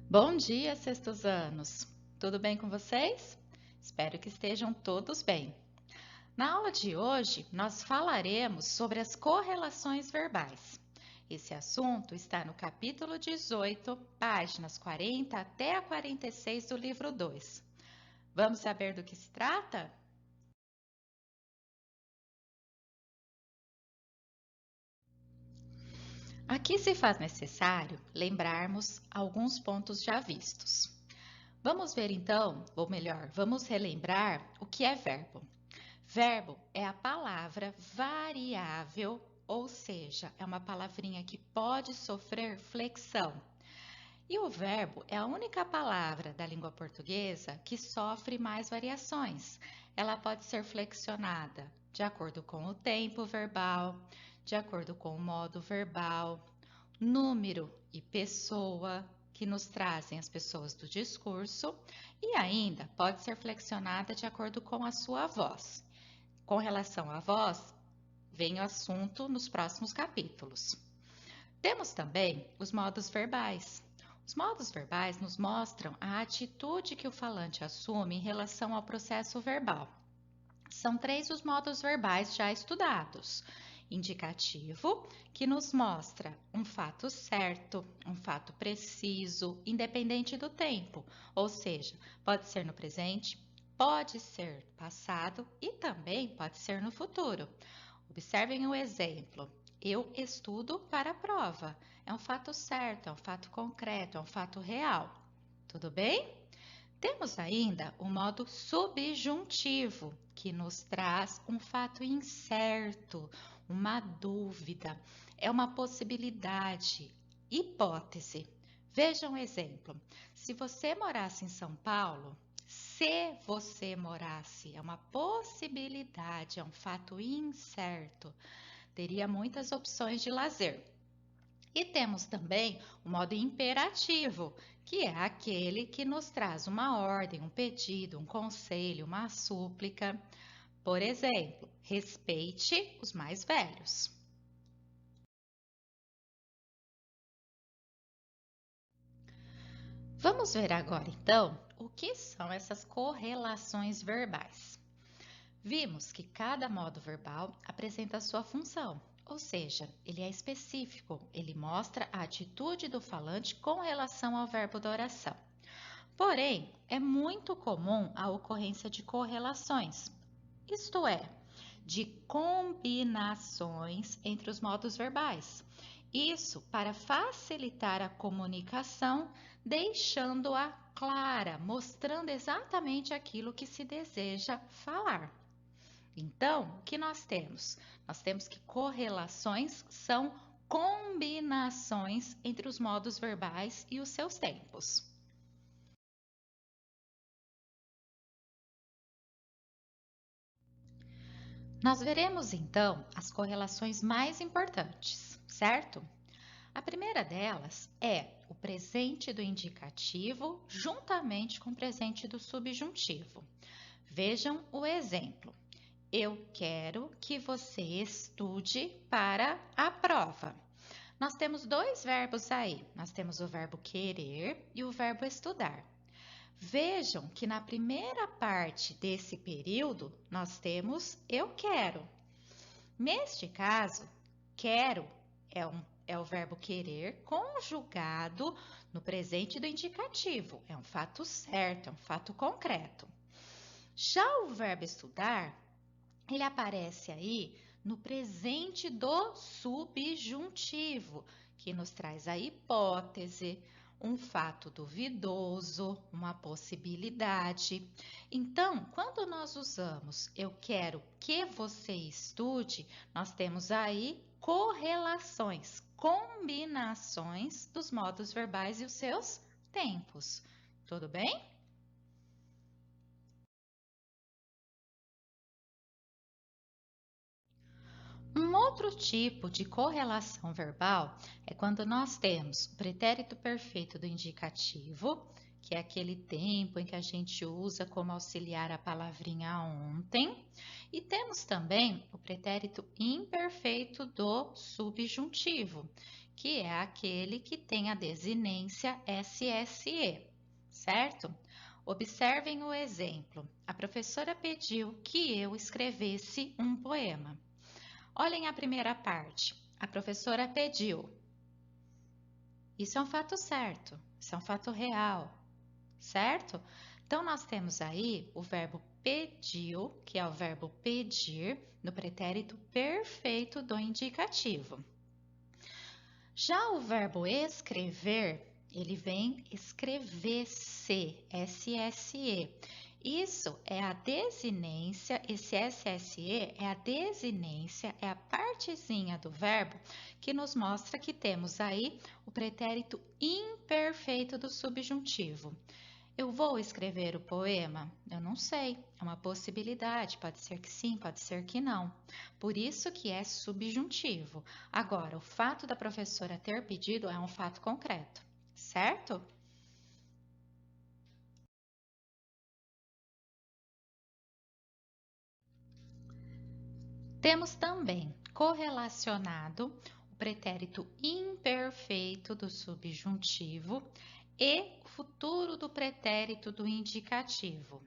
Bom dia, sextusanos! Tudo bem com vocês? Espero que estejam todos bem. Na aula de hoje, nós falaremos sobre as correlações verbais. Esse assunto está no capítulo 18, páginas 40 até a 46 do livro 2. Vamos saber do que se trata? Aqui se faz necessário lembrarmos alguns pontos já vistos. Vamos ver então, ou melhor, vamos relembrar o que é verbo. Verbo é a palavra variável, ou seja, é uma palavrinha que pode sofrer flexão. E o verbo é a única palavra da língua portuguesa que sofre mais variações. Ela pode ser flexionada de acordo com o tempo verbal, de acordo com o modo verbal, número e pessoa, que nos trazem as pessoas do discurso, e ainda pode ser flexionada de acordo com a sua voz. Com relação à voz, vem o assunto nos próximos capítulos. Temos também os modos verbais. Os modos verbais nos mostram a atitude que o falante assume em relação ao processo verbal. São 3 os modos verbais já estudados. Indicativo, que nos mostra um fato certo, um fato preciso, independente do tempo, ou seja, pode ser no presente, pode ser passado e também pode ser no futuro. Observem o exemplo. Eu estudo para a prova. É um fato certo, é um fato concreto, é um fato real. Tudo bem? Temos ainda o modo subjuntivo, que nos traz um fato incerto, uma dúvida, é uma possibilidade, hipótese. Veja um exemplo. Se você morasse em São Paulo, se você morasse, é uma possibilidade, é um fato incerto. Teria muitas opções de lazer. E temos também o modo imperativo, que é aquele que nos traz uma ordem, um pedido, um conselho, uma súplica. Por exemplo, respeite os mais velhos. Vamos ver agora então o que são essas correlações verbais. Vimos que cada modo verbal apresenta a sua função, ou seja, ele é específico, ele mostra a atitude do falante com relação ao verbo da oração. Porém, é muito comum a ocorrência de correlações, isto é, de combinações entre os modos verbais. Isso para facilitar a comunicação, deixando-a clara, mostrando exatamente aquilo que se deseja falar. Então, o que nós temos? Nós temos que correlações são combinações entre os modos verbais e os seus tempos. Nós veremos então as correlações mais importantes, certo? A primeira delas é o presente do indicativo juntamente com o presente do subjuntivo. Vejam o exemplo. Eu quero que você estude para a prova. Nós temos 2 verbos aí. Nós temos o verbo querer e o verbo estudar. Vejam que na primeira parte desse período nós temos eu quero. Neste caso, quero é o verbo querer conjugado no presente do indicativo. É um fato certo, é um fato concreto. Já o verbo estudar, ele aparece aí no presente do subjuntivo, que nos traz a hipótese, um fato duvidoso, uma possibilidade. Então, quando nós usamos eu quero que você estude, nós temos aí correlações, combinações dos modos verbais e os seus tempos. Tudo bem? Um outro tipo de correlação verbal é quando nós temos o pretérito perfeito do indicativo, que é aquele tempo em que a gente usa como auxiliar a palavrinha ontem, e temos também o pretérito imperfeito do subjuntivo, que é aquele que tem a desinência SSE, certo? Observem o exemplo. A professora pediu que eu escrevesse um poema. Olhem a primeira parte. A professora pediu. Isso é um fato certo, isso é um fato real, certo? Então, nós temos aí o verbo pediu, que é o verbo pedir, no pretérito perfeito do indicativo. Já o verbo escrever, ele vem escrever-se, SSE. Isso é a desinência, esse SSE é a desinência, é a partezinha do verbo que nos mostra que temos aí o pretérito imperfeito do subjuntivo. Eu vou escrever o poema? Eu não sei, é uma possibilidade, pode ser que sim, pode ser que não. Por isso que é subjuntivo. Agora, o fato da professora ter pedido é um fato concreto, certo? Temos também correlacionado o pretérito imperfeito do subjuntivo e o futuro do pretérito do indicativo.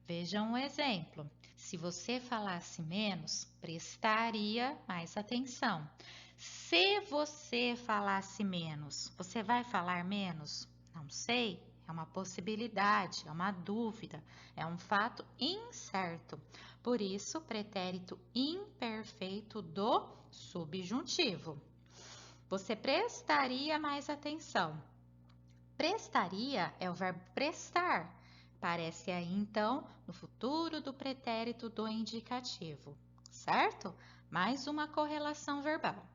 Vejam um exemplo. Se você falasse menos, prestaria mais atenção. Se você falasse menos, você vai falar menos? Não sei, é uma possibilidade, é uma dúvida, é um fato incerto. Por isso, pretérito imperfeito do subjuntivo. Você prestaria mais atenção. Prestaria é o verbo prestar. Aparece aí, então, no futuro do pretérito do indicativo, certo? Mais uma correlação verbal.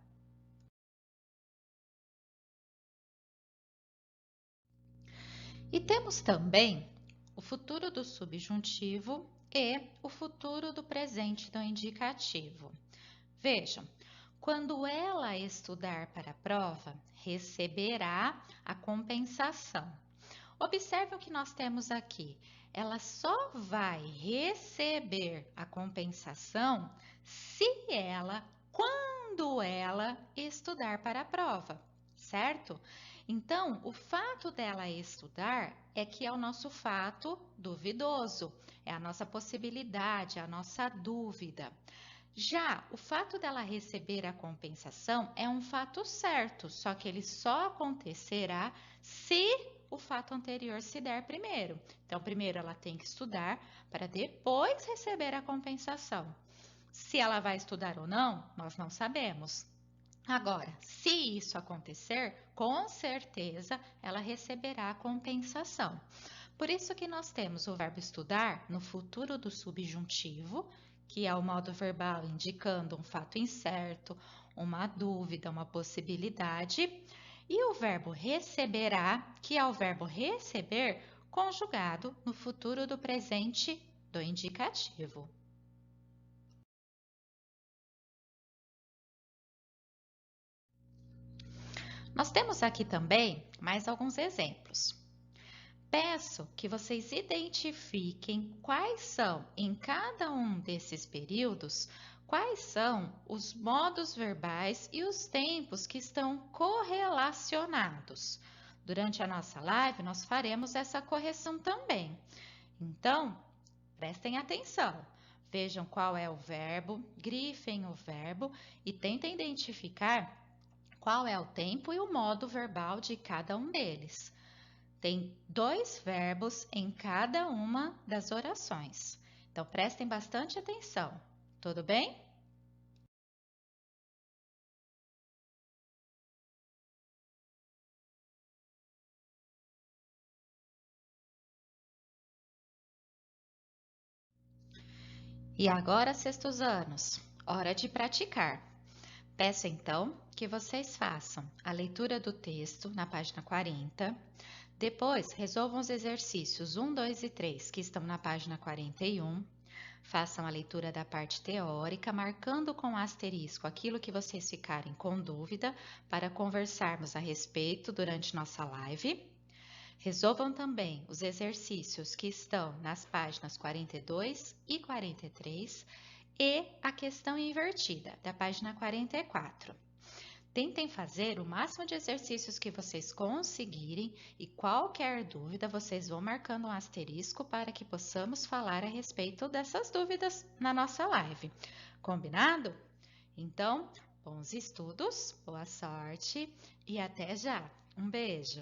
E temos também o futuro do subjuntivo e o futuro do presente do indicativo. Vejam, quando ela estudar para a prova, receberá a compensação. Observe o que nós temos aqui. Ela só vai receber a compensação se ela, quando ela estudar para a prova, certo? Então, o fato dela estudar é que é o nosso fato duvidoso, é a nossa possibilidade, a nossa dúvida. Já o fato dela receber a compensação é um fato certo, só que ele só acontecerá se o fato anterior se der primeiro. Então, primeiro ela tem que estudar para depois receber a compensação. Se ela vai estudar ou não, nós não sabemos. Agora, se isso acontecer, com certeza ela receberá a compensação. Por isso que nós temos o verbo estudar no futuro do subjuntivo, que é o modo verbal indicando um fato incerto, uma dúvida, uma possibilidade, e o verbo receberá, que é o verbo receber, conjugado no futuro do presente do indicativo. Nós temos aqui também mais alguns exemplos. Peço que vocês identifiquem quais são, em cada um desses períodos, quais são os modos verbais e os tempos que estão correlacionados. Durante a nossa live, nós faremos essa correção também. Então, prestem atenção. Vejam qual é o verbo, grifem o verbo e tentem identificar qual é o tempo e o modo verbal de cada um deles. Tem dois verbos em cada uma das orações. Então, prestem bastante atenção. Tudo bem? E agora, sextos anos, hora de praticar. Peço então que vocês façam a leitura do texto na página 40. Depois, resolvam os exercícios 1, 2 e 3 que estão na página 41. Façam a leitura da parte teórica, marcando com asterisco aquilo que vocês ficarem com dúvida para conversarmos a respeito durante nossa live. Resolvam também os exercícios que estão nas páginas 42 e 43 e a questão invertida, da página 44. Tentem fazer o máximo de exercícios que vocês conseguirem e qualquer dúvida vocês vão marcando um asterisco para que possamos falar a respeito dessas dúvidas na nossa live. Combinado? Então, bons estudos, boa sorte e até já. Um beijo!